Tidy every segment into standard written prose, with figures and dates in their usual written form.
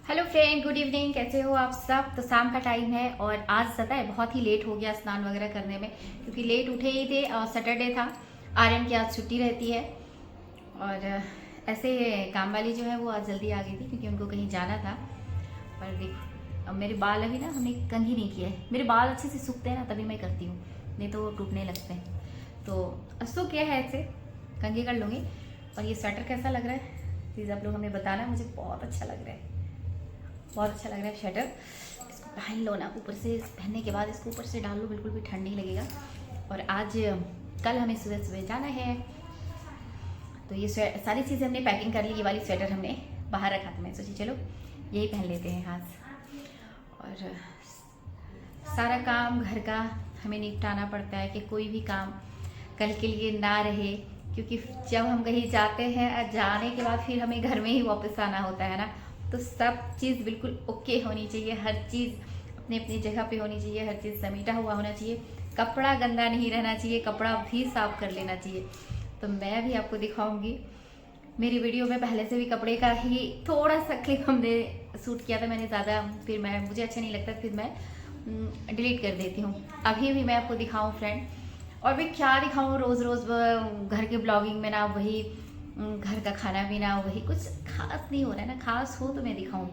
Hello friend, good evening. कैसे हो आप सब? तो शाम का टाइम है और आज पता है बहुत ही लेट हो गया स्नान वगैरह करने में, क्योंकि लेट उठे ही थे और सैटरडे था। आर्यन की आज छुट्टी रहती है और ऐसे काम वाली जो है वो आज जल्दी आ गई थी क्योंकि उनको कहीं जाना था। पर देखो, अब मेरे बाल अभी ना हमने कंघी नहीं किया है। मेरे बाल अच्छे से सूखते हैं ना तभी मैं करती हूँ, नहीं तो वो टूटने लगते हैं। तो सूख गया है, ऐसे कंघी कर लूँगी। और ये स्वेटर कैसा लग रहा है प्लीज़ आप लोग हमें बताना। मुझे बहुत अच्छा लग रहा है, बहुत अच्छा लग रहा है स्वेटर। इसको पहन लो ना, ऊपर से पहनने के बाद इसको ऊपर से डाल लो, बिल्कुल भी ठंड नहीं लगेगा। और आज कल हमें सुबह सुबह जाना है, तो ये सारी चीज़ें हमने पैकिंग कर ली। ये वाली स्वेटर हमने बाहर रखा था, मैं सोची चलो यही पहन लेते हैं आज। और सारा काम घर का हमें निपटाना पड़ता है कि कोई भी काम कल के लिए ना रहे, क्योंकि जब हम कहीं जाते हैं जाने के बाद फिर हमें घर में ही वापस आना होता है ना। तो सब चीज़ बिल्कुल ओके होनी चाहिए, हर चीज़ अपनी अपनी जगह पे होनी चाहिए, हर चीज़ समेटा हुआ होना चाहिए। कपड़ा गंदा नहीं रहना चाहिए, कपड़ा भी साफ कर लेना चाहिए। तो मैं भी आपको दिखाऊंगी। मेरी वीडियो में पहले से भी कपड़े का ही थोड़ा सा क्लिप हमने शूट किया था, मैंने ज़्यादा फिर मैं मुझे अच्छा नहीं लगता, फिर मैं डिलीट कर देती हूँ। अभी भी मैं आपको दिखाऊँ फ्रेंड, और मैं क्या दिखाऊँ रोज़ रोज़ घर के ब्लॉगिंग में ना, वही घर का खाना पीना, वही कुछ खास नहीं हो रहा है ना। खास हो तो मैं दिखाऊं।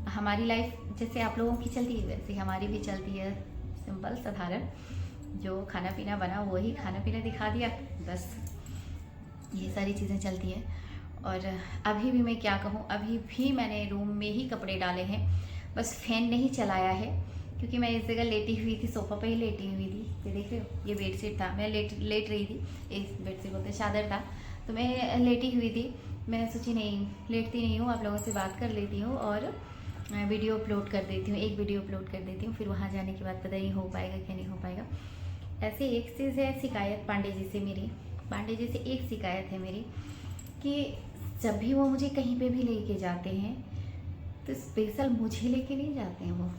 हमारी लाइफ जैसे आप लोगों की चलती है वैसे हमारी भी चलती है, सिंपल साधारण। जो खाना पीना बना वही खाना पीना दिखा दिया, बस ये सारी चीज़ें चलती हैं। और अभी भी मैं क्या कहूँ, अभी भी मैंने रूम में ही कपड़े डाले हैं, बस फैन नहीं चलाया है क्योंकि मैं इस जगह लेटी हुई थी, सोफा पे ही लेटी हुई थी। ये देख रहे हो, ये बेडशीट था, मैं लेट रही थी। एक बेडशीट बोलते चादर था, तो मैं लेटी हुई थी। मैं सोची नहीं, लेटती नहीं हूँ, आप लोगों से बात कर लेती हूँ और वीडियो अपलोड कर देती हूँ, एक वीडियो अपलोड कर देती हूँ। फिर वहाँ जाने के बाद पता नहीं हो पाएगा क्या नहीं हो पाएगा। ऐसे एक चीज़ है शिकायत पांडे जी से मेरी, पांडे जी से एक शिकायत है मेरी कि जब भी वो मुझे कहीं पे भी लेके जाते हैं तो स्पेशल मुझे लेके नहीं जाते हैं। वो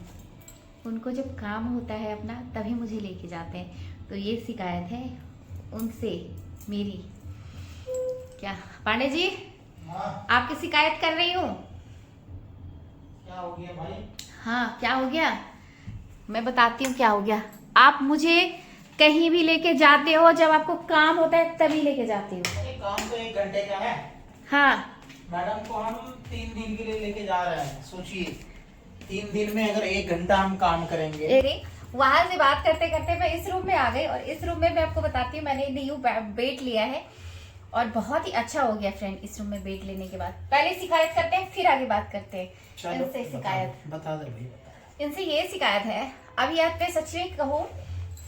उनको जब काम होता है अपना तभी मुझे लेके जाते हैं। तो ये शिकायत है उनसे मेरी। क्या पांडे जी? हाँ, आपकी शिकायत कर रही हूँ। क्या हो गया भाई? हाँ, क्या हो गया मैं बताती हूँ क्या हो गया। आप मुझे कहीं भी लेके जाते हो, जब आपको काम होता है तभी लेके जाते हो। अरे काम तो 1 घंटे का है। हाँ, मैडम को हम 3 दिन के लिए लेके जा रहे हैं। सोचिए 3 दिन में अगर 1 घंटा हम काम करेंगे। अरे वहां से बात करते करते मैं इस रूम में आ गई, और इस रूम में मैं आपको बताती हूँ मैंने न्यू बेड लिया है और बहुत ही अच्छा हो गया फ्रेंड। इस रूम में बेड लेने के बाद पहले शिकायत करते हैं फिर आगे बात करते हैं। चलो इनसे शिकायत, बता दे भाई, बता। इनसे ये शिकायत है। अब याद पे सच में कहूँ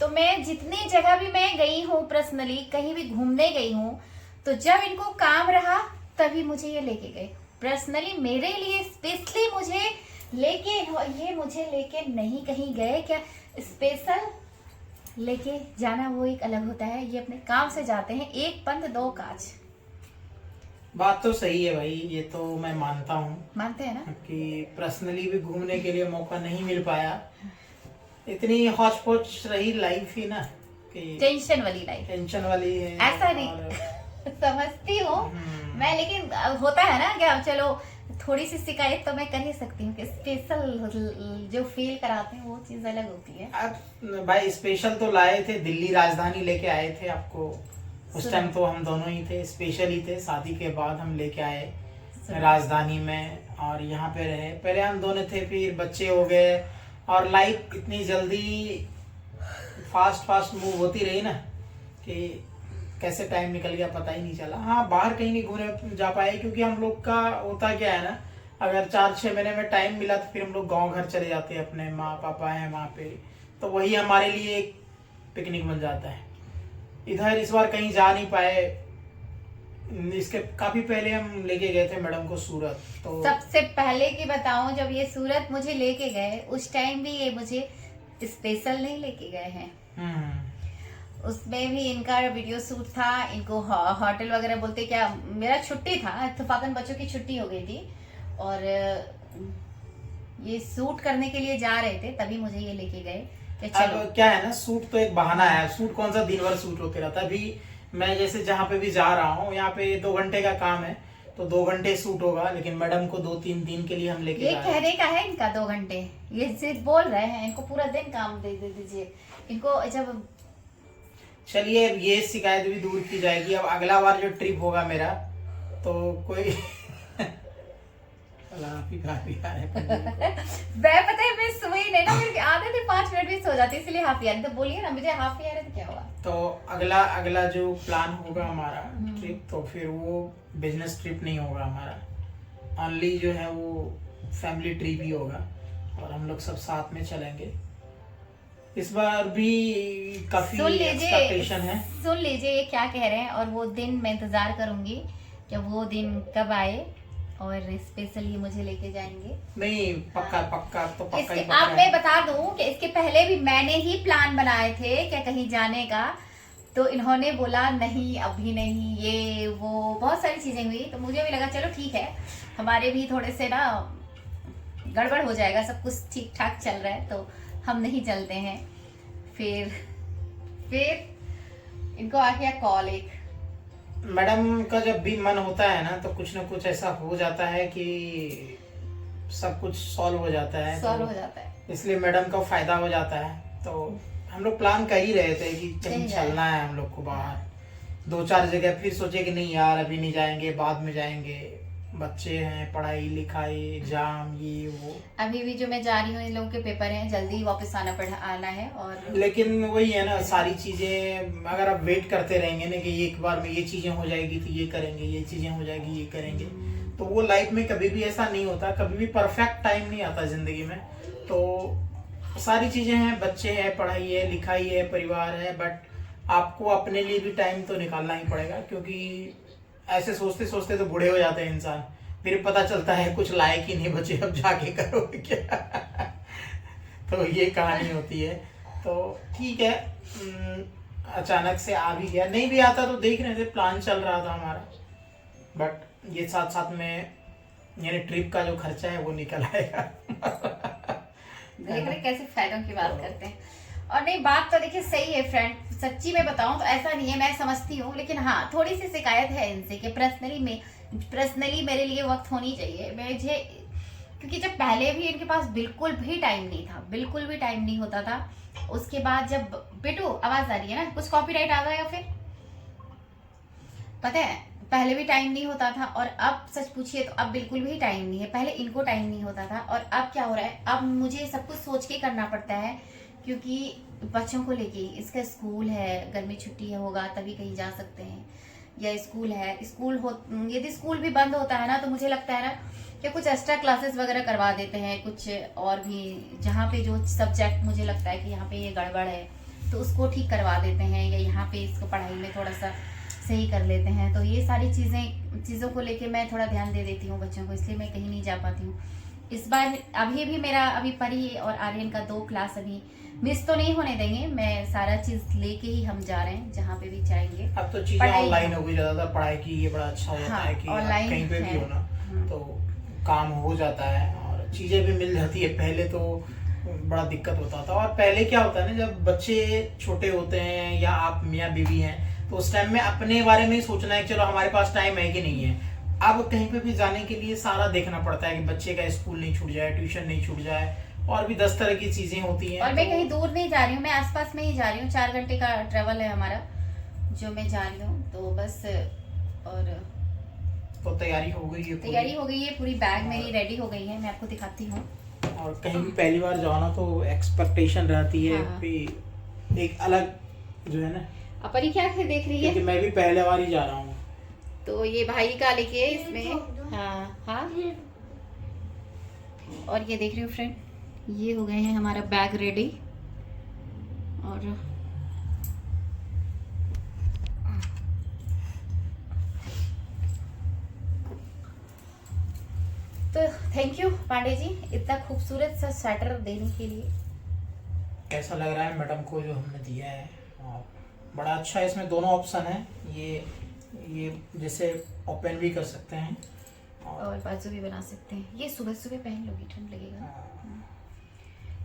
तो मैं जितनी जगह भी मैं गई हूँ, पर्सनली कहीं भी घूमने गई हूँ, तो जब इनको काम रहा तभी मुझे ये लेके गए। पर्सनली मेरे लिए स्पेशली मुझे लेके, ये मुझे लेके नहीं कहीं गए क्या, स्पेशल लेके जाना वो एक अलग होता है। ये अपने काम से जाते हैं, एक पंथ दो काज। बात तो सही है भाई, ये तो मैं मानता हूँ मानते हैं ना कि पर्सनली भी घूमने के लिए मौका नहीं मिल पाया। इतनी हौच पौच रही लाइफ ही ना कि टेंशन वाली लाइफ। टेंशन वाली है। ऐसा नहीं समझती हूँ मैं, लेकिन होता है ना क्या, चलो थोड़ी सी शिकायत तो मैं कर ही सकती हूँ कि स्पेशल जो फील कराते हैं वो चीज अलग होती है। अब भाई स्पेशल तो लाए थे, दिल्ली राजधानी लेके आए थे आपको। उस टाइम तो हम दोनों ही थे, स्पेशल ही थे। शादी के बाद हम लेके आए राजधानी में और यहाँ पे रहे। पहले हम दोनों थे, फिर बच्चे हो गए और लाइफ इतनी जल्दी फास्ट मूव होती रही ना कि कैसे टाइम निकल गया पता ही नहीं चला। हाँ, बाहर कहीं नहीं घूमने जा पाए क्योंकि हम लोग का होता क्या है ना, अगर 4-6 महीने में टाइम मिला तो फिर हम लोग गांव घर चले जाते हैं, अपने माँ पापा हैं वहाँ पे, तो वही हमारे लिए एक पिकनिक बन जाता है। इधर इस बार कहीं जा नहीं पाए। इसके काफी पहले हम लेके गए थे मैडम को सूरत। तो सबसे पहले की बताऊं, जब ये सूरत मुझे लेके गए उस टाइम भी ये मुझे स्पेशल नहीं लेके गए हैं। उसमें भी इनका वीडियो शूट था, इनको होटल वगैरह बोलते क्या, मेरा छुट्टी था, इत्तेफाकन बच्चों की छुट्टी हो गई थी और ये शूट करने के लिए जा रहे थे, तभी मुझे ये लेके गए कि चलो। अब क्या है ना, सूट तो एक बहाना है। सूट कौन सा दिन भर सूट होते रहता है। अभी मैं जैसे जहाँ पे भी जा रहा हूँ, यहाँ पे 2 घंटे का काम है, तो 2 घंटे शूट होगा, लेकिन मैडम को 2-3 दिन के लिए हम लेके ये जा रहे हैं। कहने का है इनका 2 घंटे, ये सिर्फ बोल रहे हैं, इनको पूरा दिन काम दे दीजिए इनको। जब चलिए ये शिकायत भी दूर की जाएगी। अब अगला बार जो ट्रिप होगा मेरा तो कोई मैं पता है मैं सोई नहीं ना, मेरी आदत है 5 मिनट में सो जाती है, इसलिए हाफ ईयर तो बोलिए ना, मुझे हाफ ईयर है तो क्या हुआ। तो अगला जो प्लान होगा हमारा ट्रिप, तो फिर वो बिजनेस ट्रिप नहीं होगा हमारा, ओनली जो है वो फैमिली ट्रिप ही होगा और हम लोग सब साथ में चलेंगे। इस बार भी काफी एक्सपेक्टेशन है। सुन लीजिए ये क्या कह रहे हैं, और वो दिन मैं इंतजार करूंगी कि वो दिन कब आए और स्पेशली मुझे लेके जाएंगे। नहीं पक्का पक्का तो पक्का ही इसके पक्का आप मैं बता दूं कि इसके पहले भी मैंने ही प्लान बनाए थे क्या कहीं जाने का, तो इन्होंने बोला नहीं अभी नहीं, ये वो बहुत सारी चीजें हुई, तो मुझे भी लगा चलो ठीक है, हमारे भी थोड़े से ना गड़बड़ हो जाएगा, सब कुछ ठीक ठाक चल रहा है तो हम नहीं चलते हैं। फिर इनको आ गया कॉल एक, मैडम का जब भी मन होता है ना तो कुछ ना कुछ ऐसा हो जाता है कि सब कुछ सॉल्व हो जाता है, सॉल्व हो जाता है, इसलिए मैडम का फायदा हो जाता है। तो हम लोग प्लान कर ही रहे थे कि कहीं चलना है हम लोग को बाहर, 2-4 जगह, फिर सोचे कि नहीं यार अभी नहीं जाएंगे, बाद में जाएंगे, बच्चे हैं, पढ़ाई लिखाई एग्जाम ये वो। अभी भी जो मैं जा रही हूँ इन लोगों के पेपर हैं, जल्दी वापस आना है। और लेकिन वही है ना, सारी चीजें अगर आप वेट करते रहेंगे ना कि एक बार में ये चीजें हो जाएगी तो ये करेंगे, ये चीजें हो जाएगी ये करेंगे, तो वो लाइफ में कभी भी ऐसा नहीं होता, कभी भी परफेक्ट टाइम नहीं आता जिंदगी में। तो सारी चीजें हैं, बच्चे हैं, पढ़ाई है, लिखाई है, परिवार है, बट आपको अपने लिए भी टाइम तो निकालना ही पड़ेगा, क्योंकि ऐसे सोचते सोचते तो बूढ़े हो जाते हैं इंसान, फिर पता चलता है कुछ लायक ही नहीं बचे, अब जाके करोगे क्या। तो ये कहानी होती है। तो ठीक है, अचानक से आ भी गया, नहीं भी आता तो देख रहे थे, प्लान चल रहा था हमारा, बट ये साथ साथ में यानी ट्रिप का जो खर्चा है वो निकल आएगा। देख रहे कैसे फायदों की बात करते हैं। और नहीं बात तो देखिए सही है फ्रेंड, सच्ची में बताऊं तो ऐसा नहीं है, मैं समझती हूँ, लेकिन हाँ थोड़ी सी शिकायत है इनसे कि पर्सनली मेरे लिए वक्त होनी चाहिए मुझे, क्योंकि जब पहले भी इनके पास बिल्कुल भी टाइम नहीं था, बिल्कुल भी टाइम नहीं होता था। उसके बाद जब बेटू आवाज आ रही है ना, कुछ कॉपीराइट आ गया, फिर पता है पहले भी टाइम नहीं होता था, और अब सच पूछिए तो अब बिल्कुल भी टाइम नहीं है। पहले इनको टाइम नहीं होता था, और अब क्या हो रहा है, अब मुझे सब कुछ सोच के करना पड़ता है, क्योंकि बच्चों को लेके इसका स्कूल है, गर्मी छुट्टी होगा तभी कहीं जा सकते हैं, या स्कूल है, यदि स्कूल भी बंद होता है ना तो मुझे लगता है ना कि कुछ एक्स्ट्रा क्लासेस वगैरह करवा देते हैं, कुछ और भी, जहाँ पे जो सब्जेक्ट मुझे लगता है कि यहाँ पे ये गड़बड़ है तो उसको ठीक करवा देते हैं, या यहाँ पे इसको पढ़ाई में थोड़ा सा सही कर लेते हैं। तो ये सारी चीज़ों को लेके मैं थोड़ा ध्यान दे देती हूँ बच्चों को, इसलिए मैं कहीं नहीं जा पाती हूँ। इस बार अभी भी मेरा परी और आर्यन का 2 क्लास अभी मिस तो नहीं होने देंगे, मैं सारा चीज लेके ही हम जा रहे हैं जहाँ पे भी जाएंगे। अब तो चीजें ऑनलाइन हो गई, ज्यादातर पढ़ाई की ये बड़ा अच्छा होता है कि ऑनलाइन कहीं पे भी हो ना तो काम हो जाता है और चीजें भी मिल जाती है। पहले तो बड़ा दिक्कत होता था, और पहले क्या होता है ना, जब बच्चे छोटे होते हैं या आप मियाँ बीवी हैं तो उस टाइम में अपने बारे में ही सोचना है, चलो हमारे पास टाइम है कि नहीं है। अब कहीं पे भी जाने के लिए सारा देखना पड़ता है कि बच्चे का स्कूल नहीं छूट जाए, ट्यूशन नहीं छूट जाए, और भी 10 तरह की चीजें होती हैं। और मैं कहीं दूर नहीं जा रही हूँ, मैं आसपास में ही जा रही हूँ, 4 घंटे का ट्रेवल है हमारा जो मैं जा रही हूँ, तो बस। और तो तैयारी हो गई है, पूरी बैग मेरी रेडी हो गई है, मैं आपको दिखाती हूँ। और कहीं भी पहली बार जाओ ना तो एक्सपेक्टेशन रहती है, एक अलग जो है ना। अपनी क्या देख रही है, क्योंकि मैं भी पहले बार ही जा रहा हूँ, तो ये भाई का लेके इसमें हाँ। और ये देख रही हूँ फ्रेंड, ये हो गए हैं हमारा बैग रेडी। और तो थैंक यू पांडे जी इतना खूबसूरत सा स्वेटर देने के लिए। कैसा लग रहा है मैडम को जो हमने दिया है, और बड़ा अच्छा है, इसमें दोनों ऑप्शन है, ये जैसे ओपन भी कर सकते हैं और बाजू भी बना सकते हैं। ये सुबह सुबह पहन लोगी, ठंड लगेगा।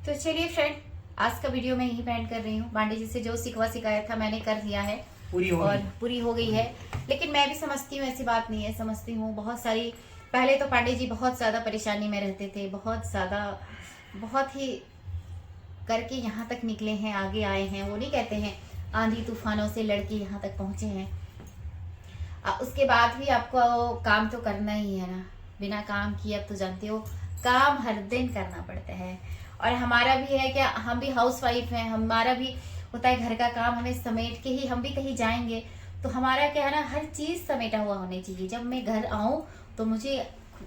तो चलिए फ्रेंड, आज का वीडियो मैं यहीं पे एंड कर रही हूँ। पांडे जी से जो सिखवा सिखाया था मैंने कर दिया है, और पूरी हो गई है। लेकिन मैं भी समझती हूँ, ऐसी बात नहीं है, समझती हूँ। बहुत सारी पहले तो पांडे जी बहुत ज़्यादा परेशानी में रहते थे, बहुत ही करके यहाँ तक निकले हैं, आगे आए हैं। वो नहीं कहते हैं आंधी तूफानों से लड़के यहाँ तक पहुँचे हैं। उसके बाद भी आपको काम तो करना ही है ना, बिना काम किए अब तो जानते हो काम हर दिन करना पड़ता है। और हमारा भी है कि हम भी हाउस वाइफ हैं, हमारा भी होता है घर का काम, हमें समेट के ही हम भी कहीं जाएंगे तो हमारा क्या है ना, हर चीज़ समेटा हुआ होनी चाहिए। जब मैं घर आऊँ तो मुझे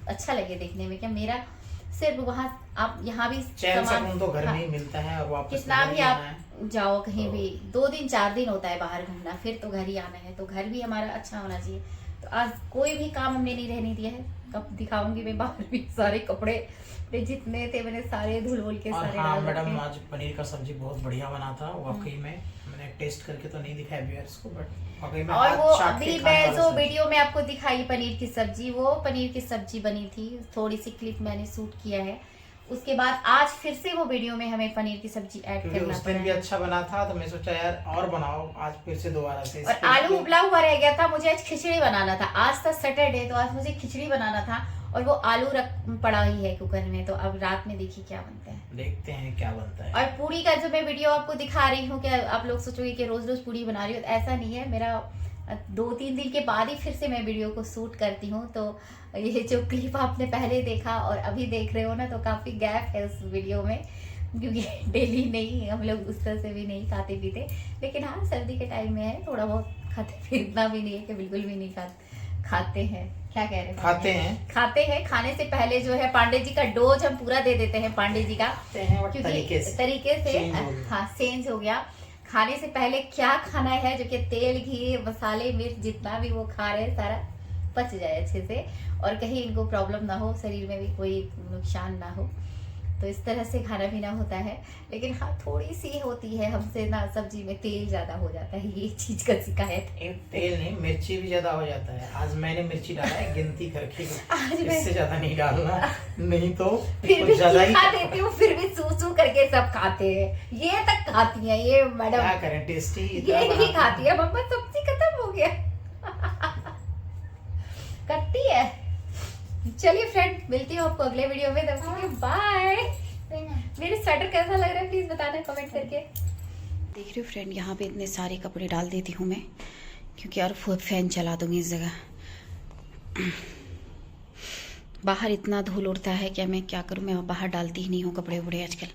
अच्छा लगे देखने में, क्या मेरा सिर्फ वहाँ आप यहाँ भी सामान तो घर में ही मिलता है और वापस कितना भी आप जाओ कहीं भी 2 दिन 4 दिन होता है बाहर घूमना, फिर तो घर ही आना है, तो घर भी हमारा अच्छा होना चाहिए। तो आज कोई भी काम हमने नहीं रहने दिया है। कब दिखाऊंगी मैं बाहर भी सारे कपड़े जितने थे मैंने सारे धुल के सारे। हाँ मैडम, आज पनीर का सब्जी बहुत बढ़िया बना था वाकई में। मैंने टेस्ट करके तो नहीं दिखाया व्यूअर्स को, बट वाकई में। और वो अभी मैं जो वीडियो में आपको दिखाई पनीर की सब्जी, वो पनीर की सब्जी बनी थी, थोड़ी सी क्लिप मैंने शूट किया है। उसके बाद आज फिर से वो वीडियो में हमें पनीर की सब्जी ऐड करना उस दिन भी अच्छा बना था, तो मैं सोचा यार और बनाओ आज फिर से दोबारा से। और आलू उबला हुआ रह गया था, मुझे आज खिचड़ी बनाना था। आज था सैटरडे, तो आज मुझे खिचड़ी बनाना था और वो आलू पड़ा ही है कुकर में। तो अब रात में देखिए क्या बनता है, देखते हैं क्या बनता है। और पूरी का जो मैं वीडियो आपको दिखा रही हूँ, क्या आप लोग सोचोगे कि रोज रोज पूरी बना रही हूँ, ऐसा नहीं है। मेरा 2-3 दिन के बाद ही फिर से मैं वीडियो को शूट करती हूँ। तो ये जो क्लिप आपने पहले देखा और अभी देख रहे हो ना, तो काफ़ी गैप है उस वीडियो में, क्योंकि डेली नहीं, हम लोग उस तरह से भी नहीं खाते पीते। लेकिन हाँ, सर्दी के टाइम में है थोड़ा बहुत खाते, फिर इतना भी नहीं है कि बिल्कुल भी नहीं खाते हैं। क्या कह रहे हैं? खाते हैं। खाने से पहले जो है पांडे जी का डोज हम पूरा दे देते हैं पांडे जी का, क्योंकि तरीके से हाँ चेंज हो गया। खाने से पहले क्या खाना है, जो कि तेल घी मसाले मिर्च जितना भी वो खा रहे हैं सारा पच जाए अच्छे से, और कहीं इनको प्रॉब्लम ना हो, शरीर में भी कोई नुकसान ना हो। तो इस तरह से खाना पीना होता है। लेकिन हाँ, थोड़ी सी होती है हमसे ना, सब्जी में तेल ज्यादा हो जाता है, ये चीज का शिकायत है। तेल नहीं, मिर्ची भी ज्यादा हो जाता है। आज मैंने मिर्ची डाला है गिनती करके, इससे ज्यादा नहीं डालना, नहीं तो फिर भी ज्यादा ही खा देती हूँ, फिर भी सू करके सब खाते हैं। ये तक खाती है ये मैडम, क्या करें, टेस्टी ये नहीं खाती है। मम्मा सब्जी खत्म हो गया करती है। चलिए फ्रेंड, मिलती हूँ आपको अगले वीडियो में, तब तक के बाय। मेरे स्वेटर कैसा लग रहा है प्लीज बताना कमेंट करके। देख रही हूँ फ्रेंड, यहाँ पे इतने सारे कपड़े डाल देती हूँ मैं, क्योंकि और फैन चला दूंगी इस जगह। बाहर इतना धूल उड़ता है, क्या मैं क्या करूँ, मैं बाहर डालती ही नहीं हूँ कपड़े वपड़े आजकल।